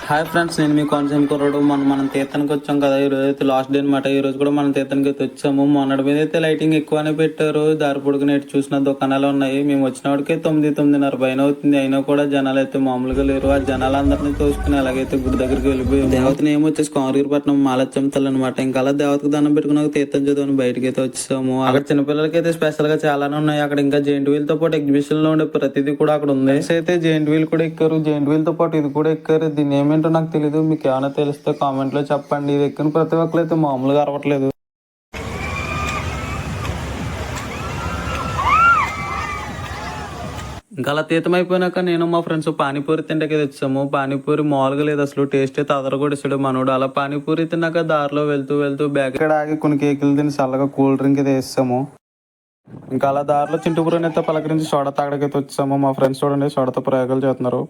Hi friends, నేను మీ కోనసీమ కుర్రోడు. మనం తీర్థానికి వచ్చాం కదా. ఈ రోజు అయితే లాస్ట్ డే అనమాట. ఈ రోజు కూడా మనం తీర్థానికి అయితే వచ్చాము. మొన్నటి మీద అయితే లైటింగ్ ఎక్కువనే పెట్టారు. దారి పొడుగు నేటి చూసిన దుకాణాలు ఉన్నాయి. మేము వచ్చినప్పటికే 9-9:30 పైన అవుతుంది. అయినా కూడా జనాలు అయితే మామూలుగా లేరు. ఆ జనాలందరినీ తోసుకుని అలాగైతే గుడి దగ్గరికి వెళ్ళిపోయి దేవతని ఏమో వచ్చేసి కోనగిరిపట్నం మాలచ్చం తల్లి అనమాట. ఇంకా అలా దేవతకు దండం పెట్టుకుని తీర్థం చదువుని బయటకి అయితే వచ్చాము. అక్కడ చిన్నపిల్లలకి అయితే స్పెషల్ గా చాలానే ఉన్నాయి. అక్కడ ఇంకా జెయింట్ వీల్ తో పాటు ఎగ్జిబిషన్ లో ఉండే ప్రతిదీ కూడా అక్కడ ఉంది. అయితే జెయింట్ వీల్ కూడా ఎక్కారు. జెయింట్ వీల్ తో పాటు ఇది కూడా ఎక్కారు. దీన్ని ఏమేంటో నాకు తెలియదు. మీకు ఏమైనా తెలిస్తే కామెంట్ లో చెప్పండి. ఇది ఎక్కిన ప్రతి ఒక్కరు అయితే మామూలుగా అరవట్లేదు. ఇంకా అలా తీర్థం అయిపోయినాక నేను మా ఫ్రెండ్స్ పానీపూరి తింటకి తెచ్చాము. పానీపూరి మామూలుగా లేదు అసలు. టేస్ట్ అయితే అదరగొడిసాడు మనోడు. అలా పానీపూరి తిన్నాక దారిలో వెళ్తూ బ్యాగ్ ఇక్కడ ఆగి కొన్ని కేకులు తిని చల్లగా కూల్ డ్రింక్ అయితే వేసాము. ఇంకా అలా దారిలో చింటూపురం అయితే పలకరించి సోడా తాగడానికి వచ్చాము. మా ఫ్రెండ్స్ చూడండి సోడాతో ప్రయోగాలు చేస్తున్నారు.